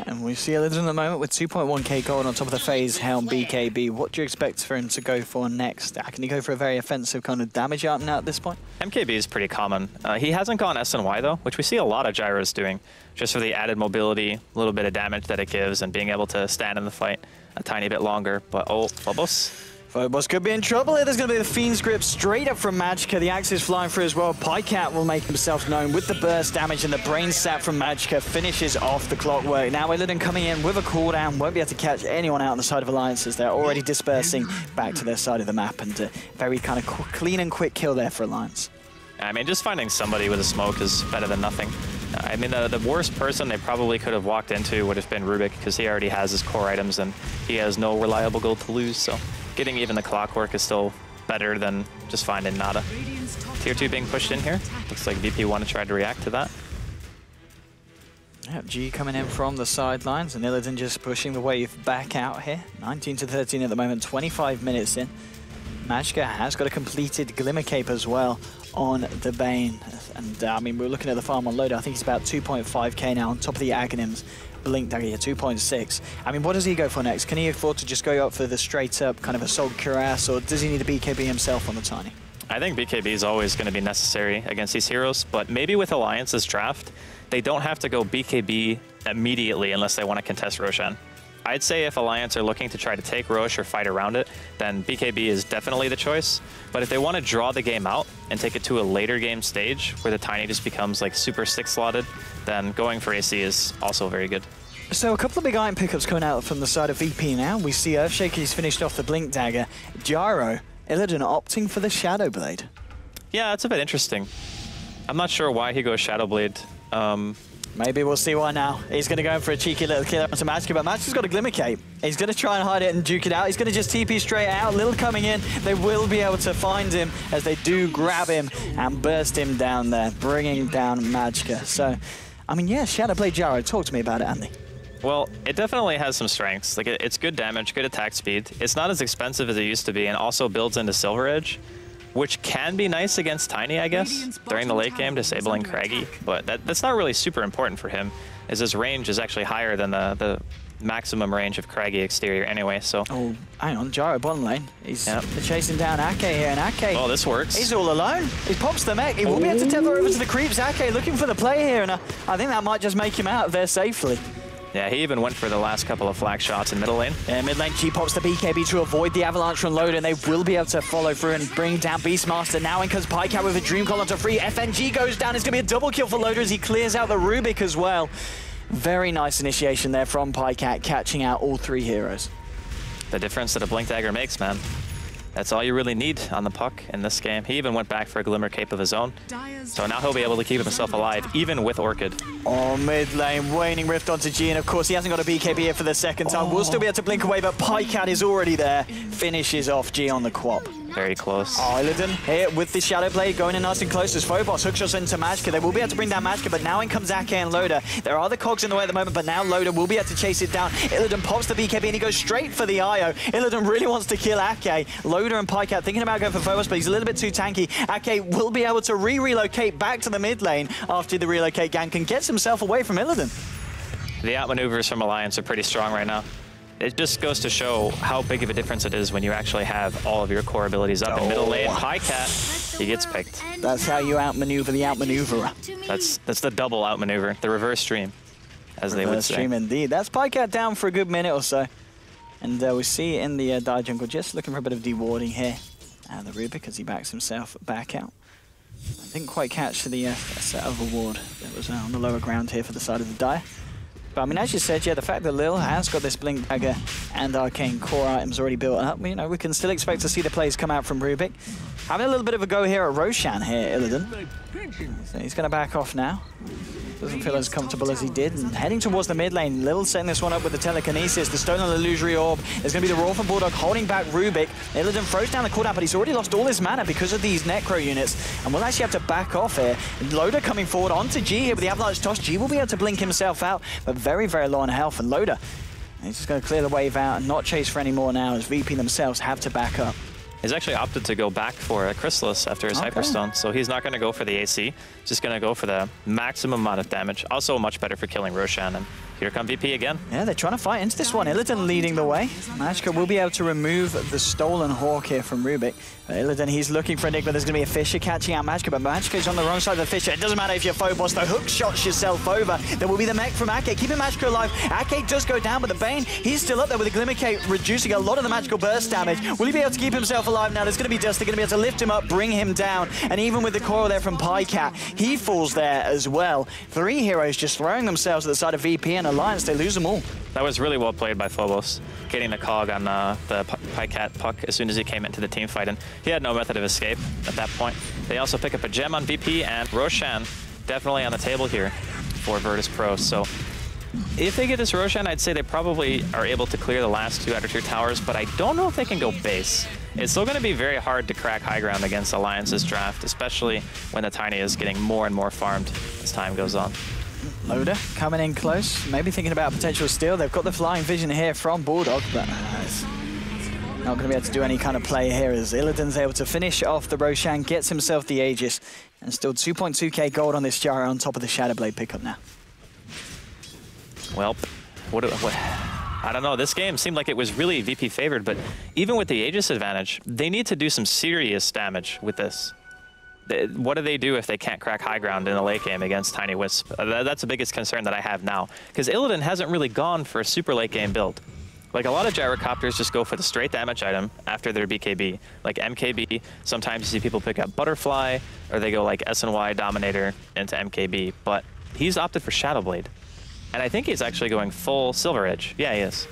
And we see Illidan at the moment with 2.1k gold on top of the phase Helm BKB. What do you expect for him to go for next? Can he go for a very offensive kind of damage out now at this point? MKB is pretty common. He hasn't gone SNY though, which we see a lot of gyros doing, just for the added mobility, a little bit of damage that it gives, and being able to stand in the fight a tiny bit longer. But oh, Phobos. Phobos could be in trouble here. There's going to be the Fiend's Grip straight up from Magicka. The axe is flying through as well. Pycat will make himself known with the burst damage, and the Brain Sap from Magicka finishes off the clockwork. Now Illidan coming in with a cooldown. Won't be able to catch anyone out on the side of Alliances. They're already dispersing back to their side of the map, and very kind of clean and quick kill there for Alliance. I mean, just finding somebody with a smoke is better than nothing. I mean, the worst person they probably could have walked into would have been Rubik, because he already has his core items and he has no reliable gold to lose. So getting even the clockwork is still better than just finding nada. Tier 2 being pushed in here. Looks like VP want to try to react to that. Yep, G coming in from the sidelines, and Illidan just pushing the wave back out here. 19 to 13 at the moment, 25 minutes in. Magicka has got a completed Glimmer Cape as well on the Bane. And I mean, we're looking at the farm on Loader. I think he's about 2.5k now on top of the Aghanims. Blink Dagger here, 2.6. I mean, what does he go for next? Can he afford to just go up for the straight up kind of Assault Cuirass, or does he need a BKB himself on the Tiny? I think BKB is always going to be necessary against these heroes, but maybe with Alliance's draft, they don't have to go BKB immediately unless they want to contest Roshan. I'd say if Alliance are looking to try to take Rosh or fight around it, then BKB is definitely the choice. But if they want to draw the game out and take it to a later game stage where the Tiny just becomes like super 6-slotted, then going for AC is also very good. So a couple of big item pickups coming out from the side of VP now. We see Earthshaker, he's finished off the Blink Dagger. Gyro, Illidan opting for the Shadow Blade. Yeah, that's a bit interesting. I'm not sure why he goes Shadow Blade. Maybe we'll see why now. He's going to go in for a cheeky little kill onto Magicka, but Magicka's got a Glimmer Cape. He's going to try and hide it and duke it out. He's going to just TP straight out. Lil coming in. They will be able to find him as they do grab him and burst him down there, bringing down Magicka. So, I mean, yeah, Shadow Blade Gyro. Talk to me about it, Andy. Well, it definitely has some strengths. Like, it's good damage, good attack speed. It's not as expensive as it used to be, and also builds into Silver Edge, which can be nice against Tiny, I guess, during the late game, disabling Craggy. But that's not really super important for him, as his range is actually higher than the maximum range of Craggy exterior anyway, so... Oh, hang on, Gyro bottom lane. He's chasing down Ake here, and Ake... Oh, this works. He's all alone. He pops the mech. He will be able to tether over to the creeps. Ake looking for the play here, and I think that might just make him out of there safely. Yeah, he even went for the last couple of flag shots in middle lane. Yeah, mid lane, G pops the BKB to avoid the avalanche from Loader, and they will be able to follow through and bring down Beastmaster. Now in comes Pycat with a Dream Column to free. FNG goes down. It's going to be a double kill for Loader as he clears out the Rubik as well. Very nice initiation there from Pycat, catching out all three heroes. The difference that a Blink Dagger makes, man. That's all you really need on the puck in this game. He even went back for a Glimmer Cape of his own. So now he'll be able to keep himself alive, even with Orchid. Oh, mid lane, Waning Rift onto G, and of course he hasn't got a BKB here for the second time. We'll still be able to blink away, but Pycat is already there. Finishes off G on the quap. Very close. Oh, Illidan here with the Shadow Blade going in nice and close as Phobos hookshots into Magicka. They will be able to bring down Magicka, but now in comes Ake and Loader. There are the cogs in the way at the moment, but now Loader will be able to chase it down. Illidan pops the BKB and he goes straight for the IO. Illidan really wants to kill Ake. Loader and Pycat thinking about going for Phobos, but he's a little bit too tanky. Ake will be able to relocate back to the mid lane after the relocate gank and gets himself away from Illidan. The outmaneuvers from Alliance are pretty strong right now. It just goes to show how big of a difference it is when you actually have all of your core abilities up in middle lane. Pycat, he gets picked. That's how you outmaneuver the outmaneuverer. That's the double outmaneuver, the reverse stream, as they would say. Reverse stream indeed. That's Pycat down for a good minute or so. And we see in the Dire Jungle just looking for a bit of dewarding here. The Rubik as he backs himself back out. I didn't quite catch the set of a ward that was on the lower ground here for the side of the Dire. But I mean, as you said, yeah, the fact that Lil has got this Blink Dagger and Arcane core items already built up, you know, we can still expect to see the plays come out from Rubik. Having a little bit of a go here at Roshan here, Illidan. So he's going to back off now. Doesn't feel as comfortable as he did. And heading towards the mid lane, Lil setting this one up with the Telekinesis, the Stolen Illusory Orb. There's going to be the Roar from Bulldog holding back Rubik. Illidan throws down the cooldown, but he's already lost all his mana because of these Necro units. And we'll actually have to back off here. Loda coming forward onto G here with the Avalanche Toss. G will be able to blink himself out, but very, very low on health. And Loda, he's just going to clear the wave out and not chase for any more now, as VP themselves have to back up. He's actually opted to go back for a Chrysalis after his Hyperstone, so he's not going to go for the AC, just going to go for the maximum amount of damage. Also much better for killing Roshan, and here come VP again. Yeah, they're trying to fight into this one. Illidan leading the way. Magica will be able to remove the Stolen Hawk here from Rubik. Illidan, he's looking for Enigma. There's going to be a Fissure catching out Magica, but Magica's on the wrong side of the Fissure. It doesn't matter if you're Phobos, though. Hook shots yourself over. There will be the mech from Ake, keeping Magica alive. Ake does go down, but the Bane, he's still up there with the Glimmer Cape, reducing a lot of the magical burst damage. Will he be able to keep himself alive now? There's going to be Dust. They're going to be able to lift him up, bring him down, and even with the coil there from Pycat, he falls there as well. 3 heroes just throwing themselves at the side of VP and Alliance. They lose them all. That was really well played by Phobos, getting the cog on the Pycat puck as soon as he came into the team fight, and he had no method of escape at that point. They also pick up a gem on VP, and Roshan definitely on the table here for Virtus.Pro. So if they get this Roshan, I'd say they probably are able to clear the last 2 outer tier towers, but I don't know if they can go base. It's still going to be very hard to crack high ground against Alliance's draft, especially when the Tiny is getting more and more farmed as time goes on. Loda coming in close, maybe thinking about potential steal. They've got the flying vision here from Bulldog, but it's not going to be able to do any kind of play here, as Illidan's able to finish off the Roshan, gets himself the Aegis, and still 2.2k gold on this Jara on top of the Shadowblade pickup now. Well, what I don't know. This game seemed like it was really VP favored, but even with the Aegis advantage, they need to do some serious damage with this. What do they do if they can't crack high ground in a late game against Tiny Wisp? That's the biggest concern that I have now, because Illidan hasn't really gone for a super late game build. Like, a lot of Gyrocopters just go for the straight damage item after their BKB. Like MKB, sometimes you see people pick up Butterfly, or they go like SNY Dominator into MKB, but he's opted for Shadowblade. And I think he's actually going full Silver Edge. Yeah, he is.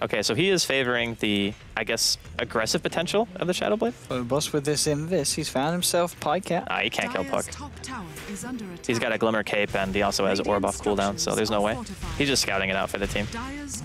Okay, so he is favoring the, I guess, aggressive potential of the Shadowblade. Phobos with this Invis, he's found himself Pycat. He can't kill Puck. He's got a Glimmer Cape, and he also has Orb off cooldown, so there's no way. He's just scouting it out for the team.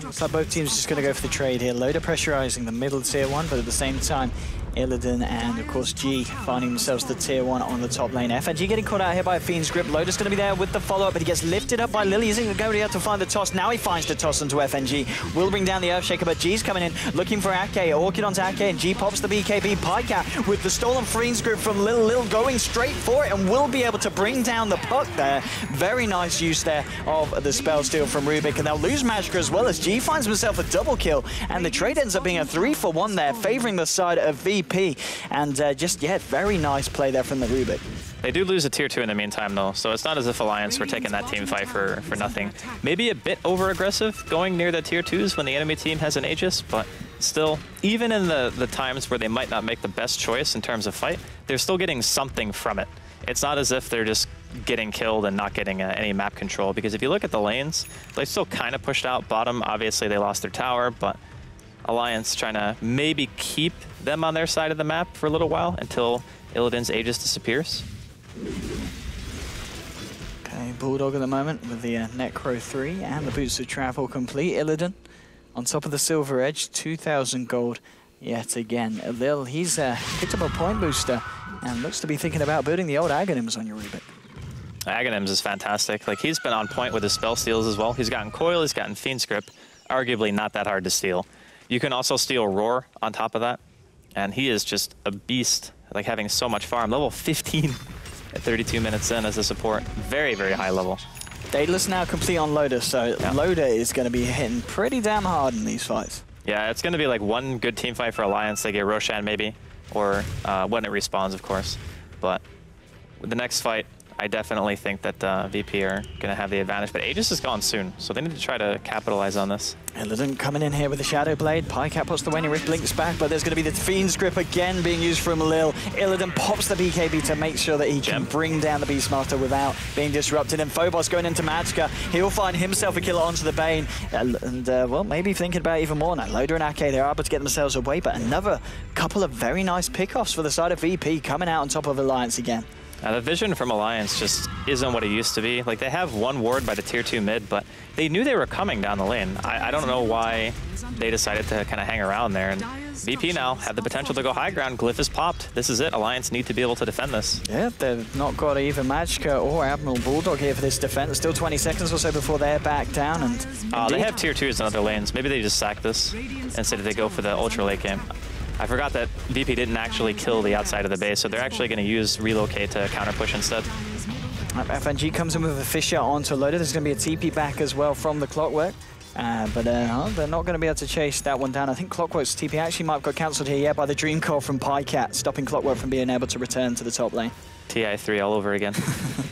Looks like both teams just going to go for the trade here. Loda pressurizing the middle tier 1, but at the same time, Illidan and, of course, G finding themselves the tier 1 on the top lane. FNG getting caught out here by a Fiend's Grip. Loda's going to be there with the follow-up, but he gets lifted up by Lily. Isn't going to be able to find the toss. Now he finds the toss onto FNG. Will bring down the Earthshaker, but G's coming in, looking for Ake. Orchid onto Ake, and G pops the BKB. Pycat with the stolen Fiend's Grip from Lil going straight for it, and will be able to bring down the puck there. Very nice use there of the spell steal from Rubik, and they'll lose Magica as well, as G finds himself a double kill, and the trade ends up being a 3-for-1 there, favoring the side of VP. And just, yeah, very nice play there from the Rubik. They do lose a tier 2 in the meantime, though, so it's not as if Alliance were taking that team fight for nothing. Maybe a bit over-aggressive going near the tier 2s when the enemy team has an Aegis, but still, even in the times where they might not make the best choice in terms of fight, they're still getting something from it. It's not as if they're just getting killed and not getting any map control, because if you look at the lanes, they still kind of pushed out bottom. Obviously, they lost their tower, but Alliance trying to maybe keep them on their side of the map for a little while until Illidan's Aegis disappears. Okay, Bulldog at the moment with the Necro 3 and the Boots of Travel complete. Illidan on top of the Silver Edge, 2,000 gold yet again. Lil, he's picked up a point booster and looks to be thinking about building the old Aghanims on your Rubik. Aghanims is fantastic. Like, he's been on point with his spell steals as well. He's gotten Coil, he's gotten Fiend's Grip. Arguably not that hard to steal. You can also steal Roar on top of that, and he is just a beast, like having so much farm. Level 15 at 32 minutes in as a support. Very, very high level. Daedalus now complete on Loda, so yeah. Loda is going to be hitting pretty damn hard in these fights. Yeah, it's going to be like one good team fight for Alliance. They get Roshan maybe, or when it respawns, of course. But with the next fight, I definitely think that VP are going to have the advantage, but Aegis is gone soon, so they need to try to capitalize on this. Illidan coming in here with the Shadow Blade. Pycat puts the Waning Rift, blinks back, but there's going to be the Fiend's Grip again being used from Lil. Illidan pops the BKB to make sure that he can bring down the Beastmaster without being disrupted. And Phobos going into Magicka. He'll find himself a kill onto the Bane. And well, maybe thinking about even more now. Loda and Ake, they're able to get themselves away, but another couple of very nice pickoffs for the side of VP coming out on top of Alliance again. Now, the vision from Alliance just isn't what it used to be. Like, they have one ward by the tier 2 mid, but they knew they were coming down the lane. I don't know why they decided to kind of hang around there. And VP now have the potential to go high ground. Glyph is popped. This is it. Alliance need to be able to defend this. Yeah, they've not got either Magicka or Admiral Bulldog here for this defense. Still 20 seconds or so before they're back down. And they have tier 2s in other lanes. Maybe they just sack this instead of they go for the ultra late game. I forgot that VP didn't actually kill the outside of the base, so they're actually going to use relocate to counter push instead. FNG comes in with a Fissure onto Loda. There's going to be a TP back as well from the Clockwork. But they're not going to be able to chase that one down. I think Clockwork's TP actually might have got cancelled here, by the Dream Call from Pycat, stopping Clockwork from being able to return to the top lane. TI3 all over again. $1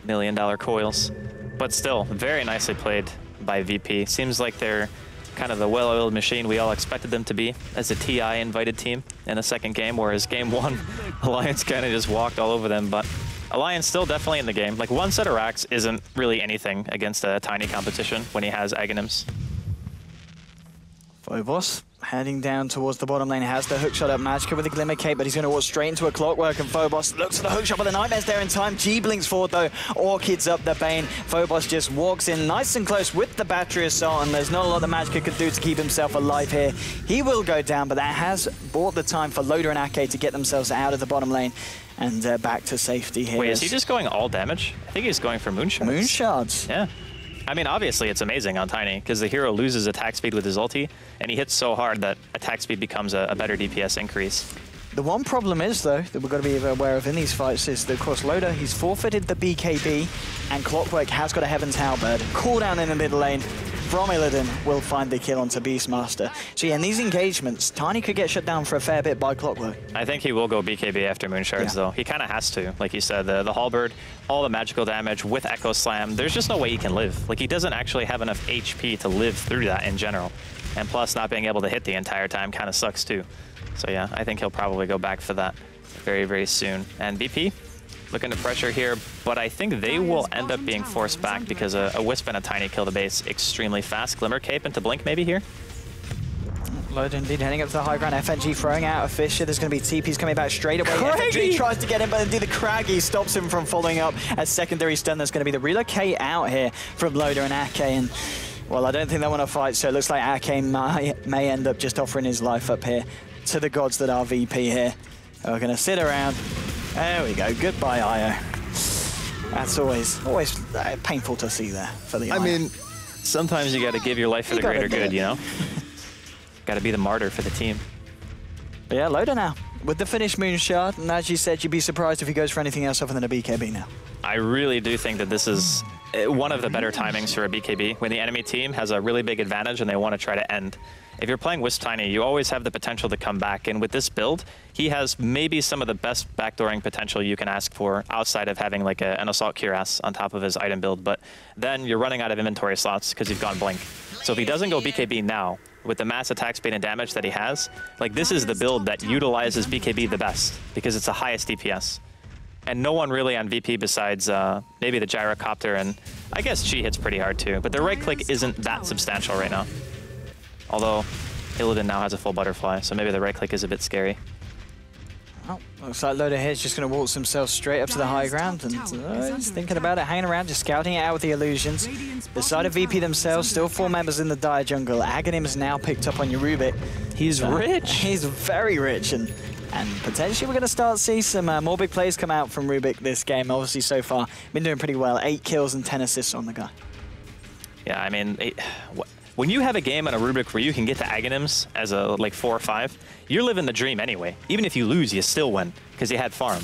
million coils. But still, very nicely played by VP. Seems like they're kind of the well-oiled machine we all expected them to be as a TI invited team in the second game, whereas game 1, Alliance kind of just walked all over them. But Alliance still definitely in the game. Like, one set of racks isn't really anything against a tiny competition when he has Aghanims. Phobos heading down towards the bottom lane, has the hookshot up Magicka with a Glimmer Cape, but he's going to walk straight into a Clockwork, and Phobos looks for the hookshot, but the Nightmare's there in time. G blinks forward though, Orchid's up the Bane. Phobos just walks in nice and close with the Battery Assault, and there's not a lot that Magicka could do to keep himself alive here. He will go down, but that has bought the time for Loda and Ake to get themselves out of the bottom lane and back to safety here. Wait, is he just going all damage? I think he's going for Moonshards. Moonshards? Yeah. I mean, obviously it's amazing on Tiny, because the hero loses attack speed with his ulti, and he hits so hard that attack speed becomes a better DPS increase. The one problem is, though, that we've got to be aware of in these fights is that, of course, Loda, he's forfeited the BKB, and Clockwork has got a Heaven's Halberd. Cooldown in the mid lane from Illidan will find the kill onto Beastmaster. So yeah, in these engagements, Tiny could get shut down for a fair bit by Clockwork. I think he will go BKB after Moonshards, though. He kind of has to. Like you said, the Halberd, all the magical damage with Echo Slam, there's just no way he can live. Like, he doesn't actually have enough HP to live through that in general. And plus, not being able to hit the entire time kind of sucks, too. So yeah, I think he'll probably go back for that very, very soon. And VP looking to pressure here, but I think they will end up being forced back because a Wisp and a Tiny kill the base extremely fast. Glimmer Cape into Blink maybe here. Loda indeed heading up to the high ground. FNG throwing out a Fissure. There's going to be TPs coming back straight away. FNG tries to get him, but indeed the Craggy stops him from following up. As secondary stun, there's going to be the relocate out here from Loda and Ake. And well, I don't think they want to fight, so it looks like Ake may end up just offering his life up here to the gods that are VP here. We're going to sit around. There we go. Goodbye, IO. That's always painful to see there for the IO. I mean, sometimes you got to give your life for the greater good, you know? Got to be the martyr for the team. But yeah, Loda now with the finished Moonshard, and as you said, you'd be surprised if he goes for anything else other than a BKB now. I really do think that this is one of the better timings for a BKB when the enemy team has a really big advantage and they want to try to end. If you're playing Wisp Tiny, you always have the potential to come back, and with this build, he has maybe some of the best backdooring potential you can ask for outside of having like an Assault Cuirass on top of his item build, but then you're running out of inventory slots because you've gone Blink. So if he doesn't go BKB now, with the mass attack speed and damage that he has, like, this is the build that utilizes BKB the best because it's the highest DPS. And no one really on VP besides maybe the Gyrocopter, and I guess Chi hits pretty hard too, but the right click isn't that substantial right now. Although Illidan now has a full butterfly, so maybe the right click is a bit scary. Oh, looks like Loda here is just going to waltz himself straight up to the high ground, and he's thinking about it, hanging around, just scouting it out with the illusions. The side of VP themselves, still 4 members in the dire jungle. Aghanim's now picked up on your Rubik. He's rich. He's very rich, and potentially we're going to start to see some more big plays come out from Rubik this game. Obviously, so far, been doing pretty well. 8 kills and 10 assists on the guy. Yeah, I mean, when you have a game on a Rubik where you can get to Aghanims as a like 4 or 5, you're living the dream anyway. Even if you lose, you still win because you had farm.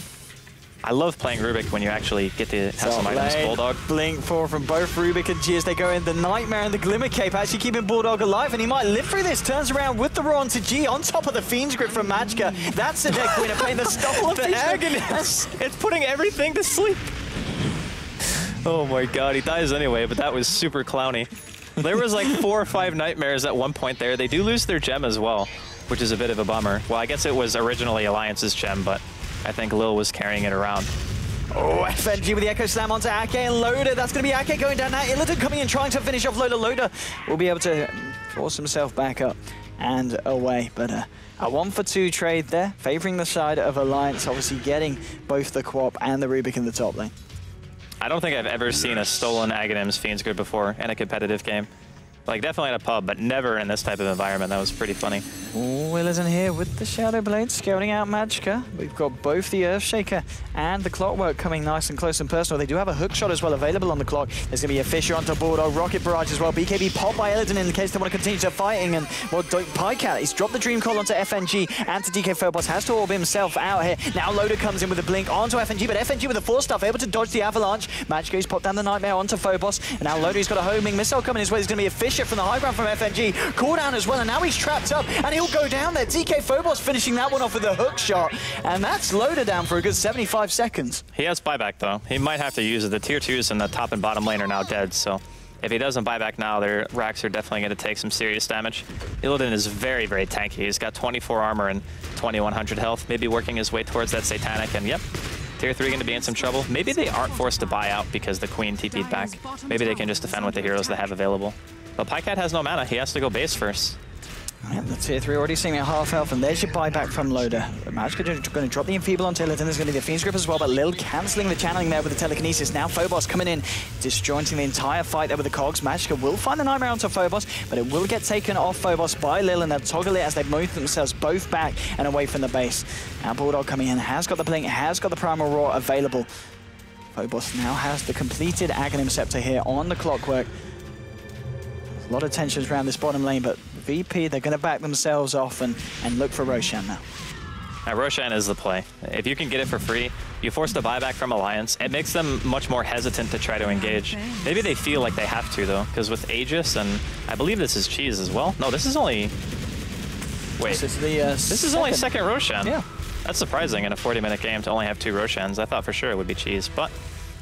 I love playing Rubik when you actually get to have some items. Bulldog. Blink 4 from both Rubik and G as they go in. The Nightmare and the Glimmer Cape actually keeping Bulldog alive, and he might live through this. Turns around with the Raw onto G on top of the Fiend's Grip from Magka. That's the deck winner playing the stubble of the Aghanim. It's putting everything to sleep. Oh my god, he dies anyway, but that was super clowny. There was like 4 or 5 Nightmares at one point there. They do lose their gem as well, which is a bit of a bummer. Well, I guess it was originally Alliance's gem, but I think Lil was carrying it around. Oh, FNG with the Echo Slam onto Ake and Loda. That's going to be Ake going down now. Illidan coming in, trying to finish off Loda. Loda will be able to force himself back up and away. But a 1-for-2 trade there, favoring the side of Alliance, obviously getting both the Quap and the Rubik in the top lane. I don't think I've ever seen a stolen Aghanim's Fiend's Grip before in a competitive game. Like, definitely at a pub, but never in this type of environment. That was pretty funny. Oh, Illidan here with the Shadow Blade, scouting out Magka. We've got both the Earthshaker and the Clockwork coming nice and close and personal. They do have a hook shot as well available on the clock. There's going to be a Fisher onto Bulldog, Rocket Barrage as well. BKB popped by Illidan in case they want to continue to fighting. And, well, Pycat, he's dropped the Dream Call onto FNG and to DK Phobos, has to orb himself out here. Now Loda comes in with a blink onto FNG, but FNG with the Force Stuff, able to dodge the Avalanche. Magka's popped down the Nightmare onto Phobos, and now Loda's got a homing missile coming his way. There's going to be a Fisher from the high ground from FNG. Cooldown as well, and now he's trapped up, and he'll go down there. DK Phobos finishing that one off with a hook shot, and that's Loda down for a good 75 seconds. He has buyback, though. He might have to use it. The tier 2s and the top and bottom lane are now dead, so if he doesn't buy back now, their racks are definitely going to take some serious damage. Illidan is very, very tanky. He's got 24 armor and 2100 health, maybe working his way towards that Satanic, and yep, tier 3 going to be in some trouble. Maybe they aren't forced to buy out because the Queen TP'd back. Maybe they can just defend with the heroes they have available. But Pycat has no mana. He has to go base first. Yeah, the tier 3 already seeing at half health, and there's your buyback from Loda. Magka going to drop the Enfeeble onto Illidan. There's going to be the Fiend's Grip as well, but Lil cancelling the channeling there with the Telekinesis. Now Phobos coming in, disjointing the entire fight there with the Cogs. Magka will find the Nightmare onto Phobos, but it will get taken off Phobos by Lil, and they'll toggle it as they move themselves both back and away from the base. Now Bulldog coming in, has got the Blink, has got the Primal Roar available. Phobos now has the completed Aghanim Scepter here on the Clockwork. A lot of tensions around this bottom lane, but VP, they're going to back themselves off and look for Roshan now. Roshan is the play. If you can get it for free, you force the buyback from Alliance. It makes them much more hesitant to try to engage. Maybe they feel like they have to, though, because with Aegis, and I believe this is Cheese as well. No, this is only... Wait, this is only second Roshan. Yeah. That's surprising in a 40-minute game to only have 2 Roshans. I thought for sure it would be Cheese, but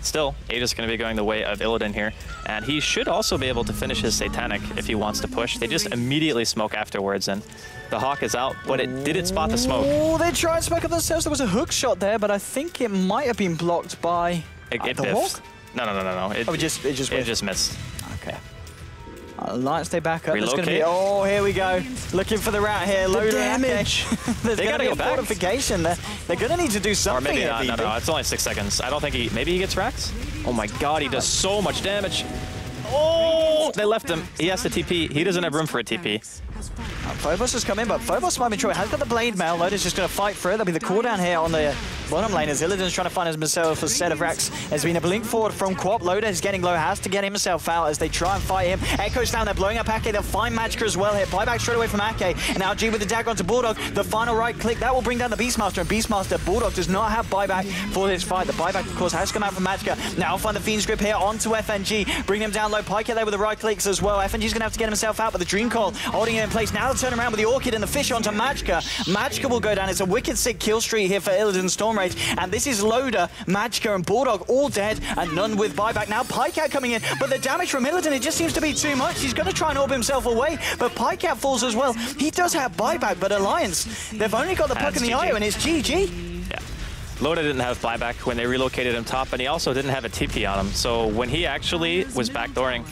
still, Aegis is going to be going the way of Illidan here, and he should also be able to finish his Satanic if he wants to push. They just immediately smoke afterwards, and the Hawk is out, but did it spot the smoke? Oh, they tried to smoke up themselves. There was a hook shot there, but I think it might have been blocked by the Hawk? No. It just missed. Okay. Alliance, stay back up. Relocate. There's gonna be, oh, here we go. Looking for the route here. Load damage. There's going to be a fortification there. They're going to need to do something. Or maybe not. No, it's only 6 seconds. I don't think maybe he gets racked? Oh my god, he does so much damage. Oh, they left him. He has to TP. He doesn't have room for a TP. Phobos has come in, but Phobos might be true. Has got the Blade Mail. Loda's just going to fight for it. There'll be the cooldown here on the bottom lane as Illidan's trying to find himself a set of racks. There's been a blink forward from Quap. Loda is getting low, has to get himself out as they try and fight him. Echo's down there, blowing up Ake. They'll find Magka as well here. Buyback straight away from Ake. And now G with the dagger onto Bulldog. The final right click, that will bring down the Beastmaster. And Beastmaster, Bulldog does not have buyback for this fight. The buyback, of course, has come out from Magka. Now find the Fiend's Grip here onto FNG. Bring him down low. Pyke there with the right clicks as well. FNG's going to have to get himself out, but the Dream Call holding it in place. Now they'll turn around with the Orchid and the Fish onto Magka. Magka will go down. It's a wicked sick kill streak here for Illidan Stormrage. And this is Loda, Magka, and Bulldog all dead, and none with buyback. Now Pycat coming in, but the damage from Illidan, it just seems to be too much. He's going to try and orb himself away, but Pycat falls as well. He does have buyback, but Alliance, they've only got the puck in the eye, and it's GG. Yeah. Loda didn't have buyback when they relocated him top, and he also didn't have a TP on him. So when he actually was backdooring,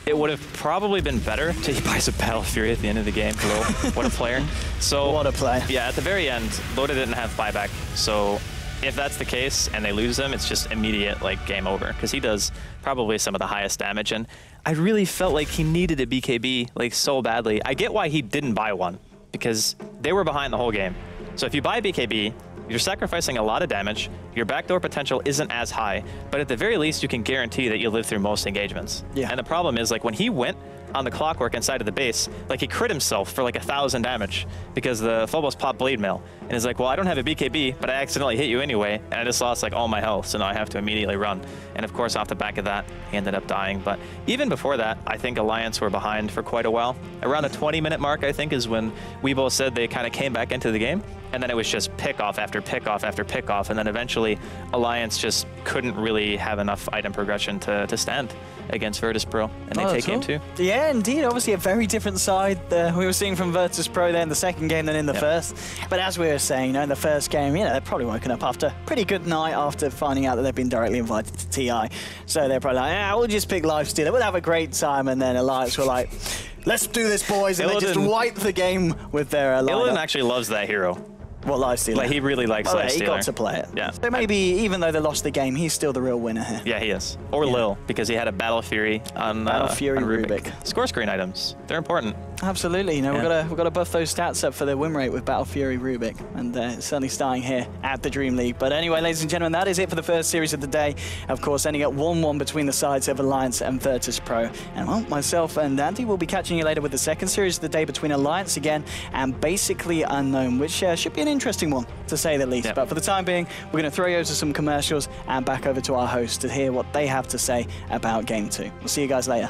it would have probably been better to he buys a Battle Fury at the end of the game. Hello, what a player. So what a play. Yeah, at the very end, Loda didn't have buyback. So if that's the case and they lose him, it's just immediate like game over, because he does probably some of the highest damage. And I really felt like he needed a BKB like so badly. I get why he didn't buy one, because they were behind the whole game. So if you buy BKB, you're sacrificing a lot of damage, your backdoor potential isn't as high, but at the very least you can guarantee that you'll live through most engagements. Yeah. And the problem is, like, when he went on the Clockwork inside of the base, like he crit himself for like 1,000 damage because the Phobos popped Blade Mail. And he's like, well, I don't have a BKB, but I accidentally hit you anyway, and I just lost like all my health, so now I have to immediately run. And of course, off the back of that, he ended up dying. But even before that, I think Alliance were behind for quite a while. Around the 20-minute mark, I think, is when we both said they kind of came back into the game. And then it was just pick-off after pick-off after pick-off. And then eventually, Alliance just couldn't really have enough item progression to stand against Virtus.Pro. And they take game 2. Yeah, indeed. Obviously, a very different side we were seeing from Virtus.Pro there in the second game than in the first. But as we were saying, in the first game, they're probably woken up after a pretty good night after finding out that they've been directly invited to TI. So they're probably like, yeah, we'll just pick Lifestealer. We'll have a great time. And then Alliance were like, let's do this, boys. And they just wiped the game with their lineup. Illidan actually loves that hero. What, Lifestealer? Like, he really likes Lifestealer. He got to play it. Yeah. So maybe, even though they lost the game, he's still the real winner here. Yeah, he is. Or Lil, because he had a Battle Fury on Rubik. Score screen items. They're important. Absolutely. We've got to buff those stats up for their win rate with Battle Fury Rubik. And it's certainly starting here at the Dream League. But anyway, ladies and gentlemen, that is it for the first series of the day. Of course, ending at 1-1 between the sides of Alliance and Virtus.Pro. And, well, myself and Andy will be catching you later with the second series of the day between Alliance again and Basically Unknown, which should be an interesting one, to say the least. But for the time being, we're going to throw you over to some commercials and back over to our host to hear what they have to say about Game 2. We'll see you guys later.